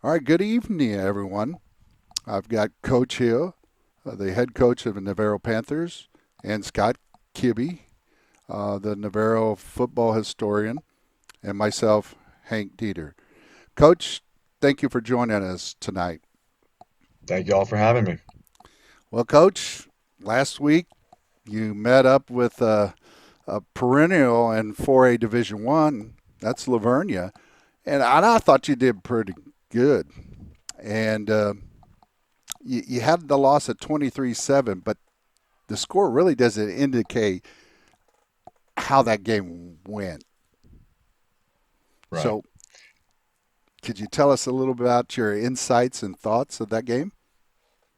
All right, good evening, everyone. I've got Coach Hill, the head coach of the Navarro Panthers, and Scott Kibbe, the Navarro football historian, and myself, Hank Dieter. Coach, thank you for joining us tonight. Thank you all for having me. Well, Coach, last week you met up with a perennial in 4A Division One. That's Lavernia, and I thought you did pretty good. And you had the loss at 23-7, but the score really doesn't indicate how that game went. Right. So, could you tell us a little bit about your insights and thoughts of that game?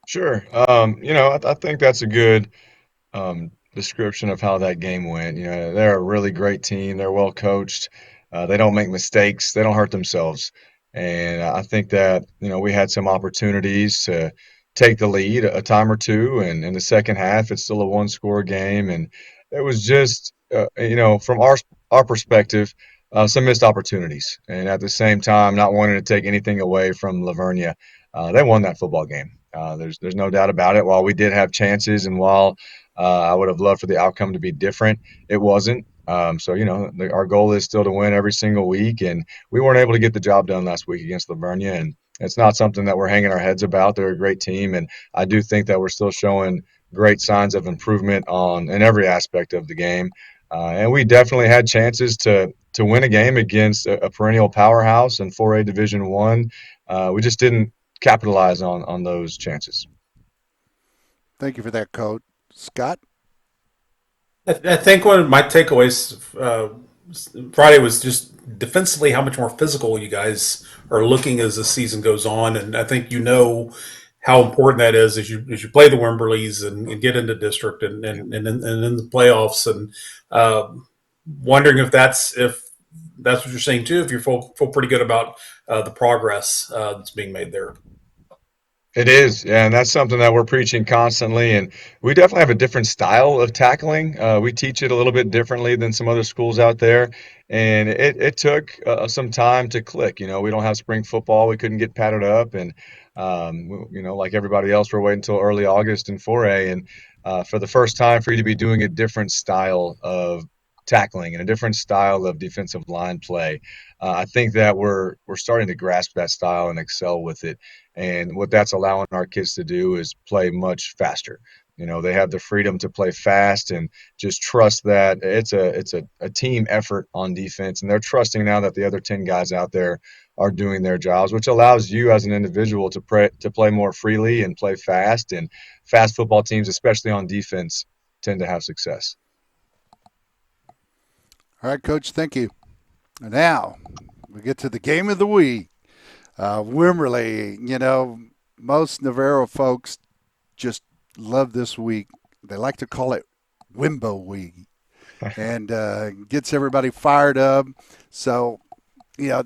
Sure. I think that's a good description of how that game went. They're a really great team. They're well coached. They don't make mistakes. They don't hurt themselves. And I think that, we had some opportunities to take the lead a time or two. And in the second half, it's still a one-score game. And it was just, from our perspective, some missed opportunities. And at the same time, not wanting to take anything away from Lavernia, they won that football game. There's no doubt about it. While we did have chances, and while I would have loved for the outcome to be different. It wasn't. Our goal is still to win every single week, and we weren't able to get the job done last week against Livernia, and it's not something that we're hanging our heads about. They're a great team, and I do think that we're still showing great signs of improvement on in every aspect of the game. And we definitely had chances to win a game against a perennial powerhouse in 4A Division One. We just didn't capitalize on those chances. Thank you for that, Coach. Scott? I think one of my takeaways Friday was just defensively how much more physical you guys are looking as the season goes on, and I think how important that is as you play the Wimberleys and get into district Yeah. and in the playoffs, and uh, wondering if that's what you're saying too. If you feel pretty good about the progress that's being made there. It is, yeah, and that's something that we're preaching constantly. And we definitely have a different style of tackling. We teach it a little bit differently than some other schools out there, and it took some time to click. We don't have spring football; we couldn't get padded up, and like everybody else, we're waiting until early August in 4A, and for the first time, for you to be doing a different style of tackling and a different style of defensive line play. I think that we're starting to grasp that style and excel with it. And what that's allowing our kids to do is play much faster. They have the freedom to play fast and just trust that it's a team effort on defense. And they're trusting now that the other 10 guys out there are doing their jobs, which allows you as an individual to play more freely and play fast. And fast football teams, especially on defense, tend to have success. All right, Coach, thank you. Now, we get to the game of the week. Wimberley, most Navarro folks just love this week. They like to call it Wimbo Week and gets everybody fired up. So, you know,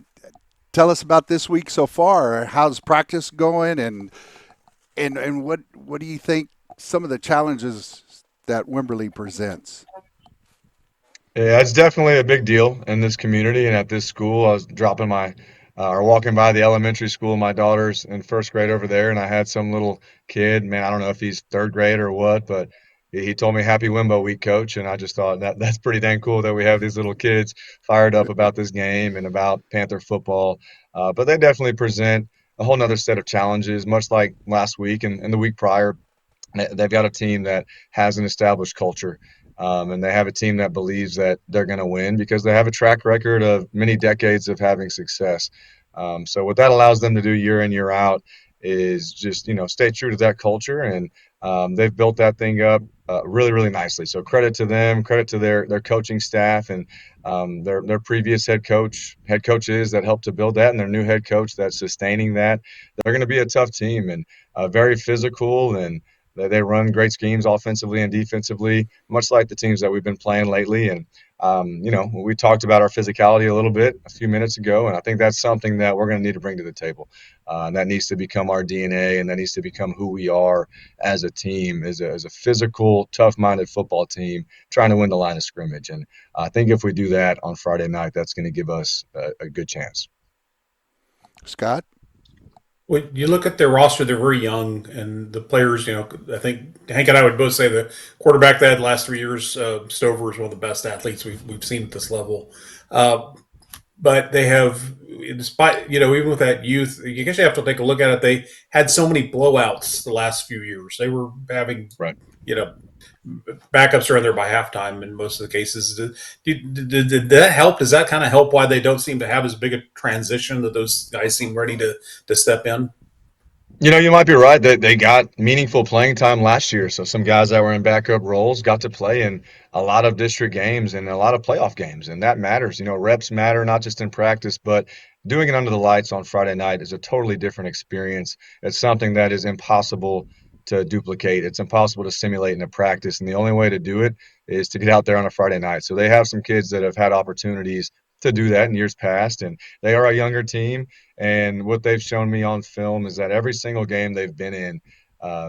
tell us about this week so far. How's practice going, and what do you think some of the challenges that Wimberley presents? Yeah, it's definitely a big deal in this community and at this school. I was dropping my or walking by the elementary school. My daughter's in first grade over there, and I had some little kid. Man, I don't know if he's third grade or what, but he told me Happy Wimbo Week, Coach, and I just thought that's pretty dang cool that we have these little kids fired up about this game and about Panther football. But they definitely present a whole nother set of challenges, much like last week and the week prior. They've got a team that has an established culture, and they have a team that believes that they're going to win because they have a track record of many decades of having success. So what that allows them to do year in year out is just stay true to that culture, and they've built that thing up really really nicely. So credit to them, credit to their coaching staff, and their previous head coaches that helped to build that, and their new head coach that's sustaining that. They're going to be a tough team and very physical, and they run great schemes offensively and defensively, much like the teams that we've been playing lately. And we talked about our physicality a little bit a few minutes ago, and I think that's something that we're going to need to bring to the table. And that needs to become our DNA, and that needs to become who we are as a team, as a physical, tough-minded football team trying to win the line of scrimmage. And I think if we do that on Friday night, that's going to give us a good chance. Scott? When you look at their roster, they're very young, and the players. I think Hank and I would both say the quarterback they had the last 3 years, Stover, is one of the best athletes we've seen at this level. Uh, but they have, despite even with that youth, you guess you have to take a look at it. They had so many blowouts the last few years. They were having, Right. you know, backups are in there by halftime in most of the cases. Did that help? Does that kind of help why they don't seem to have as big a transition that those guys seem ready to step in? You might be right that they got meaningful playing time last year. So some guys that were in backup roles got to play in a lot of district games and a lot of playoff games, and that matters. Reps matter not just in practice, but doing it under the lights on Friday night is a totally different experience. It's something that is impossible to duplicate. It's impossible to simulate in a practice, and the only way to do it is to get out there on a Friday night. So they have some kids that have had opportunities to do that in years past, and they are a younger team. And what they've shown me on film is that every single game they've been in,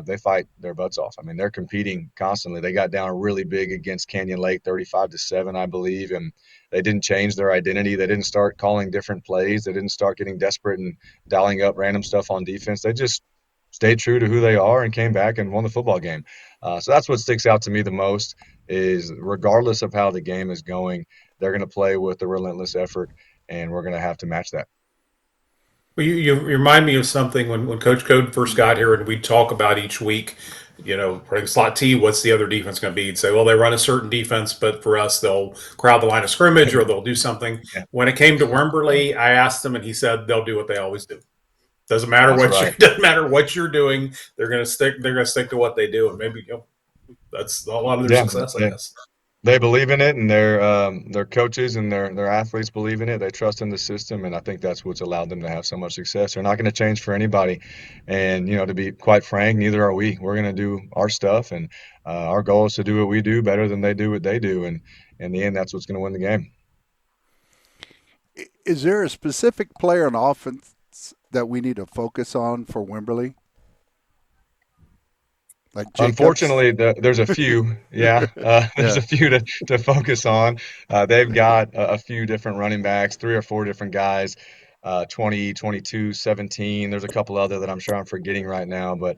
they fight their butts off. I mean, they're competing constantly. They got down really big against Canyon Lake, 35-7, I believe, and they didn't change their identity. They didn't start calling different plays. They didn't start getting desperate and dialing up random stuff on defense. They just stayed true to who they are and came back and won the football game. So that's what sticks out to me the most is regardless of how the game is going, they're going to play with a relentless effort, and we're going to have to match that. Well, you remind me of something when Coach Code first got here, and we'd talk about each week, running slot T, what's the other defense going to be? He'd say, well, they run a certain defense, but for us, they'll crowd the line of scrimmage or they'll do something. Yeah, When it came to Wimberley, I asked him, and he said they'll do what they always do. Doesn't matter that's what you right. doesn't matter what you're doing. They're going to stick. They're going to stick to what they do, and maybe that's a lot of their Yeah, success, I they, guess. they believe in it, and their coaches and their athletes believe in it. They trust in the system, and I think that's what's allowed them to have so much success. They're not going to change for anybody, and to be quite frank, neither are we. We're going to do our stuff, and our goal is to do what we do better than they do what they do, and in the end, that's what's going to win the game. Is there a specific player on offense that we need to focus on for Wimberley? Like Jacobs? Unfortunately, there's a few. Yeah, there's Yeah. a few to focus on. They've got a few different running backs, three or four different guys, 20, 22, 17. There's a couple other that I'm sure I'm forgetting right now, but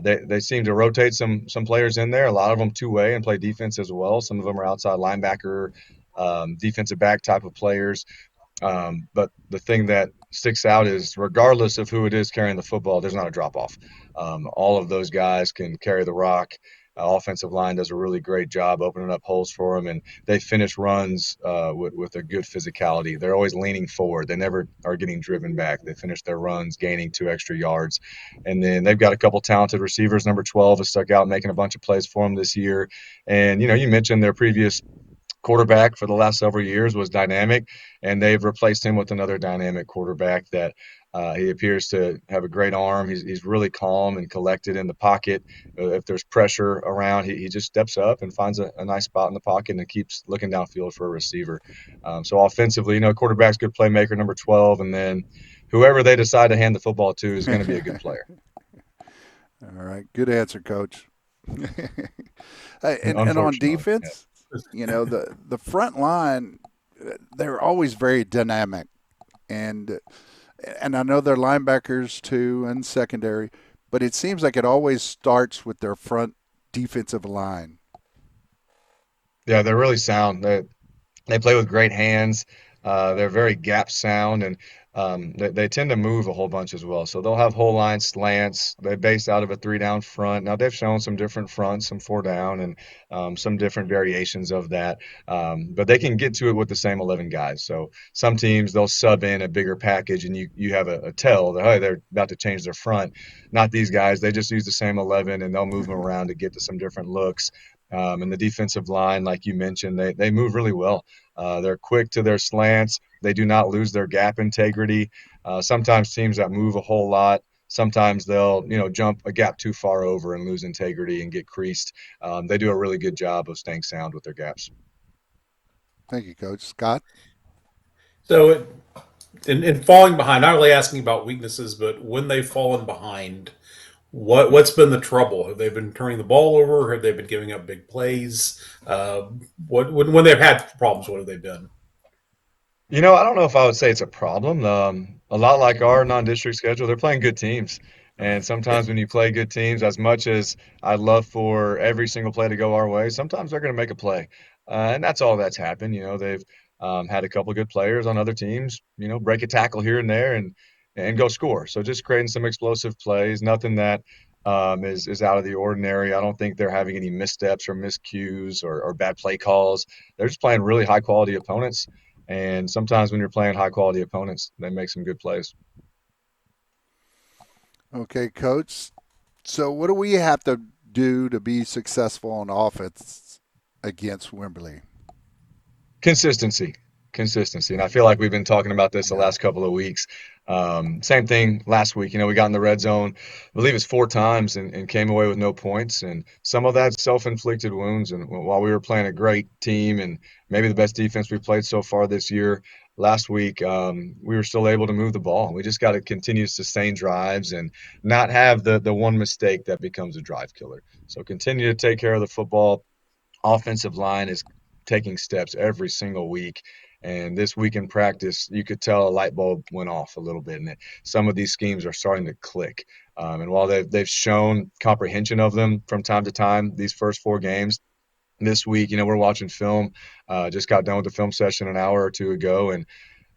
they seem to rotate some players in there. A lot of them two-way and play defense as well. Some of them are outside linebacker, defensive back type of players. But the thing that sticks out is regardless of who it is carrying the football, there's not a drop off. All of those guys can carry the rock. Offensive line does a really great job opening up holes for them, and they finish runs with a good physicality. They're always leaning forward. They never are getting driven back. They finish their runs, gaining 2 extra yards. And then they've got a couple talented receivers. Number 12 has stuck out, making a bunch of plays for them this year. And, you mentioned their previous quarterback for the last several years was dynamic, and they've replaced him with another dynamic quarterback that he appears to have a great arm. He's really calm and collected in the pocket. If there's pressure around, he just steps up and finds a nice spot in the pocket and keeps looking downfield for a receiver. So offensively, quarterback's good playmaker, number 12, and then whoever they decide to hand the football to is going to be a good player. All right. Good answer, coach. And on Unfortunately, yeah. defense, the front line, they're always very dynamic, and and I know they're linebackers too and secondary, but it seems like it always starts with their front defensive line. Yeah, they're really sound. They play with great hands. They're very gap sound, and they tend to move a whole bunch as well. So they'll have whole line slants. They base out of a three down front. Now they've shown some different fronts, some four down, and some different variations of that. But they can get to it with the same 11 guys. So some teams they'll sub in a bigger package, and you have a tell that hey they're about to change their front. Not these guys. They just use the same 11, and they'll move them around to get to some different looks. And the defensive line, like you mentioned, they move really well. They're quick to their slants. They do not lose their gap integrity. Sometimes teams that move a whole lot, sometimes they'll jump a gap too far over and lose integrity and get creased. They do a really good job of staying sound with their gaps. Thank you, Coach Scott. So, in falling behind, not really asking about weaknesses, but when they've fallen behind, what's been the trouble? Have they been turning the ball over? Have they been giving up big plays? What when they've had problems, what have they been? I don't know if I would say it's a problem. A a lot like our non-district schedule, they're playing good teams. And sometimes when you play good teams, as much as I'd love for every single play to go our way, sometimes they're going to make a play. And that's all that's happened. They've had a couple of good players on other teams, break a tackle here and there and go score. So just creating some explosive plays, nothing that is out of the ordinary. I don't think they're having any missteps or miscues or bad play calls. They're just playing really high quality opponents. And sometimes when you're playing high quality opponents, they make some good plays. Okay, coach. So what do we have to do to be successful on offense against Wimberley? Consistency, consistency, and I feel like we've been talking about this the Yeah. last couple of weeks. Same thing last week. We got in the red zone, I believe it's 4 times, and came away with no points. And some of that's self-inflicted wounds. And while we were playing a great team and maybe the best defense we've played so far this year, last week we were still able to move the ball. We just got to continue to sustain drives and not have the one mistake that becomes a drive killer. So continue to take care of the football. Offensive line is taking steps every single week. And this week in practice, you could tell a light bulb went off a little bit, and some of these schemes are starting to click. And while they've shown comprehension of them from time to time, these first 4 games, this week, we're watching film. Just got done with the film session an hour or two ago, and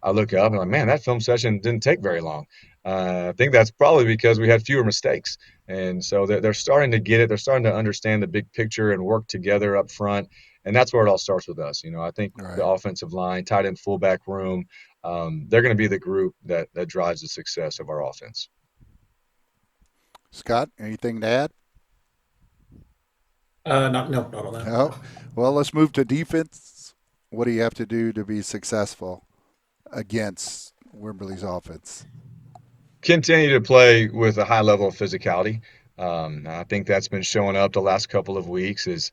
I look up and I'm like, man, that film session didn't take very long. I think that's probably because we had fewer mistakes. And so they're starting to get it. They're starting to understand the big picture and work together up front. And that's where it all starts with us. I think All the right. offensive line, tight end, fullback room, they're going to be the group that drives the success of our offense. Scott, anything to add? Not on that. No. Well, let's move to defense. What do you have to do to be successful against Wimberley's offense? Continue to play with a high level of physicality. I think that's been showing up the last couple of weeks. Is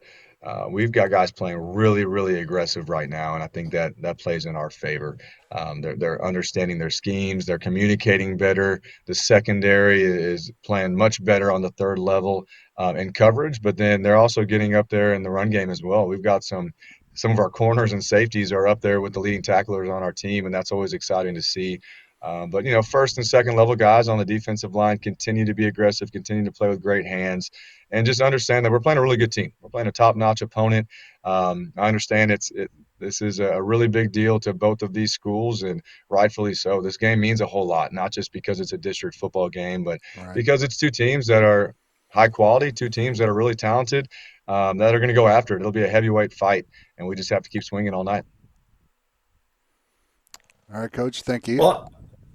we've got guys playing really, really aggressive right now, and I think that plays in our favor. They're understanding their schemes, they're communicating better. The secondary is playing much better on the third level in coverage, but then they're also getting up there in the run game as well. We've got some of our corners and safeties are up there with the leading tacklers on our team, and that's always exciting to see. But first and second level guys on the defensive line continue to be aggressive, continue to play with great hands, and just understand that we're playing a really good team. We're playing a top-notch opponent. I understand this is a really big deal to both of these schools, and rightfully so. This game means a whole lot, not just because it's a district football game, but Right. because it's 2 teams that are high quality, 2 teams that are really talented, that are going to go after it. It'll be a heavyweight fight, and we just have to keep swinging all night. All right, coach. Thank you. Well,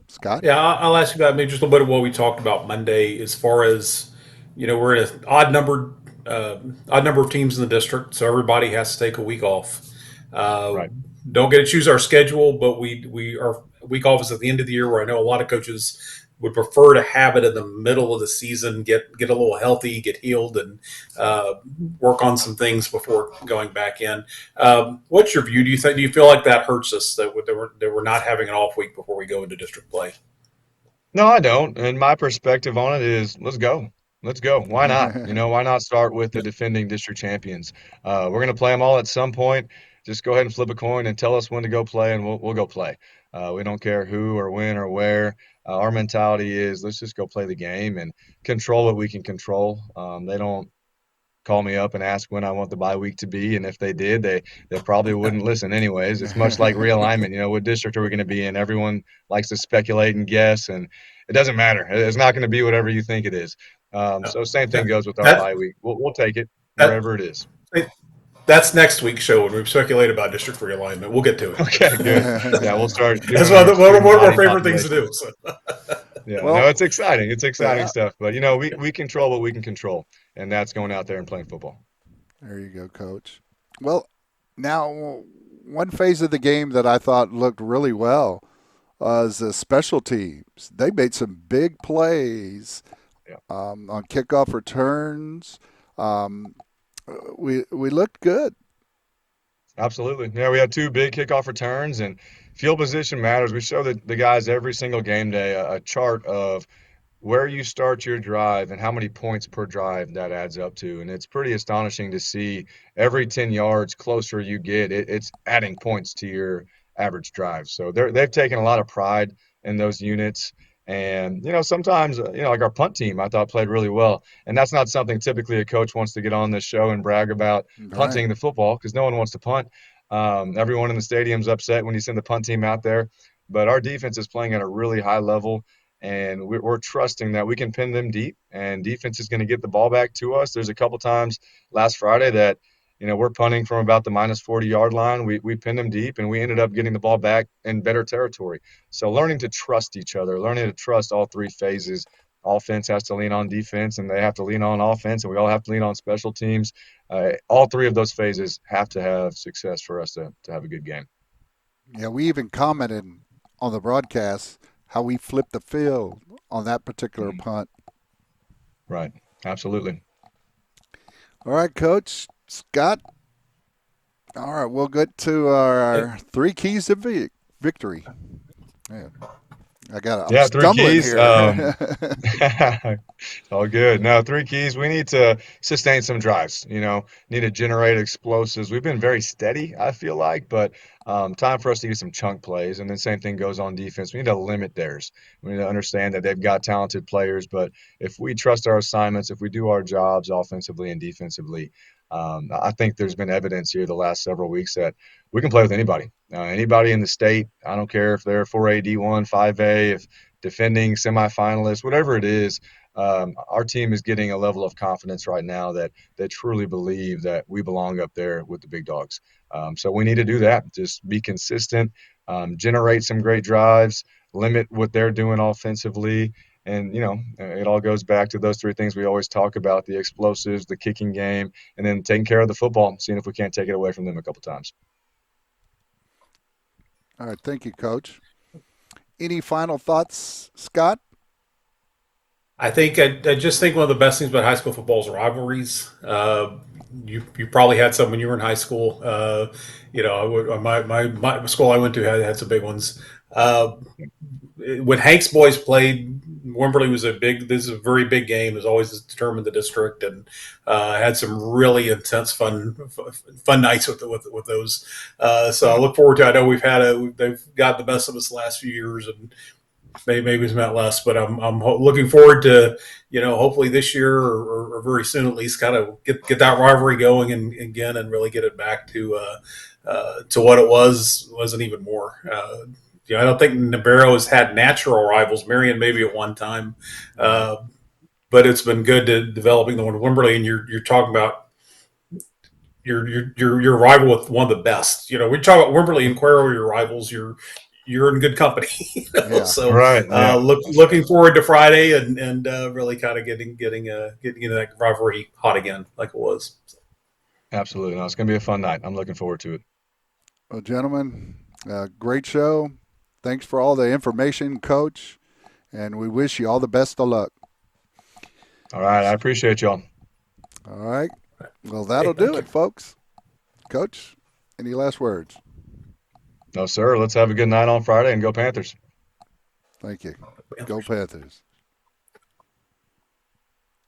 Scott? yeah, I'll ask you about maybe just a little bit of what we talked about Monday, as far as we're in an odd number of teams in the district, so everybody has to take a week off. Uh, Right. don't get to choose our schedule, but we our week off is at the end of the year, where I know a lot of coaches would prefer to have it in the middle of the season, get a little healthy, get healed, and uh, work on some things before going back in. What's your view? Do you feel like that hurts us, that we're not having an off week before we go into district play? No, I don't. And my perspective on it is let's go. Let's go. Why not? Why not start with the defending district champions? We're going to play them all at some point. Just go ahead and flip a coin and tell us when to go play, and we'll go play. We don't care who or when or where. Our mentality is let's just go play the game and control what we can control. They don't call me up and ask when I want the bye week to be, and if they did, they probably wouldn't listen anyways. It's much like realignment. What district are we going to be in? Everyone likes to speculate and guess, and it doesn't matter. It's not going to be whatever you think it is. So same thing That goes with our that bye week. We'll take it that wherever it is. that's next week's show when we speculate about district realignment. We'll get to it, but Okay, good. Yeah, we'll start that's doing our one student of our body favorite things to do. populations. So. Yeah, no, Well, it's exciting. It's exciting yeah. stuff. But we control what we can control, and that's going out there and playing football. There you go, coach. Well, now one phase of the game that I thought looked really well was the special teams. They made some big plays Yeah. on kickoff returns. Um, we looked good. Absolutely. Yeah, we had 2 big kickoff returns, and field position matters. We show the guys every single game day a chart of where you start your drive and how many points per drive that adds up to. And it's pretty astonishing to see every 10 yards closer you get, it's adding points to your average drive. So they've taken a lot of pride in those units. And, sometimes, like our punt team, I thought played really well. And that's not something typically a coach wants to get on this show and brag about Right. punting the football because no one wants to punt. Everyone in the stadium's upset when you send the punt team out there. But our defense is playing at a really high level, and we're trusting that we can pin them deep, and defense is going to get the ball back to us. There's a couple times last Friday that we're punting from about the minus 40-yard line. We pinned them deep, and we ended up getting the ball back in better territory. So learning to trust each other, learning to trust all three phases. Offense has to lean on defense, and they have to lean on offense, and we all have to lean on special teams. All three of those phases have to have success for us to have a good game. Yeah, we even commented on the broadcast how we flipped the field on that particular Mhm. punt. Right. Absolutely. All right, Coach Scott. All right, we'll get to our three keys to victory. Man, I'm Yeah, three stumbling keys. here. All good. No, three keys. We need to sustain some drives, need to generate explosives. We've been very steady, I feel like, but time for us to get some chunk plays. And then same thing goes on defense. We need to limit theirs. We need to understand that they've got talented players, but if we trust our assignments, if we do our jobs offensively and defensively, I think there's been evidence here the last several weeks that we can play with anybody. Anybody in the state. I don't care if they're 4A, D1, 5A, if defending semifinalists, whatever it is. Our team is getting a level of confidence right now that they truly believe that we belong up there with the big dogs. So we need to do that. Just be consistent, generate some great drives, limit what they're doing offensively. And, it all goes back to those three things we always talk about: the explosives, the kicking game, and then taking care of the football, seeing if we can't take it away from them a couple times. All right, thank you, Coach. Any final thoughts, Scott? I just think one of the best things about high school football is rivalries. You probably had some when you were in high school. My school I went to had some big ones. When Hank's boys played, Wimberley was a big. This is a very big game. It was always determined the district, and had some really intense, fun nights with those. So I Yeah. look forward to. I know they've got the best of us the last few years, and maybe it's meant less, but I'm looking forward to hopefully this year or very soon at least kind of get that rivalry going and again and really get it back to what it wasn't even more. I don't think Navarro has had natural rivals. Marion maybe at one time, Right. uh, but it's been good to developing the one in Wimberley, and you're talking about your rival with one of the best. We talk about Wimberley and Cuero, your rivals. You're in good company. Yeah. So Right. Yeah. That's right. looking forward to Friday and really kind of getting into that rivalry hot again like it was. Absolutely. No, it's going to be a fun night. I'm looking forward to it. Well, gentlemen, great show. Thanks for all the information, Coach, and we wish you all the best of luck. All right. I appreciate y'all. All right. Well, Hey, that'll do thank you. it, folks. Coach, any last words? No, sir. Let's have a good night on Friday and go Panthers. Thank you. Go Panthers.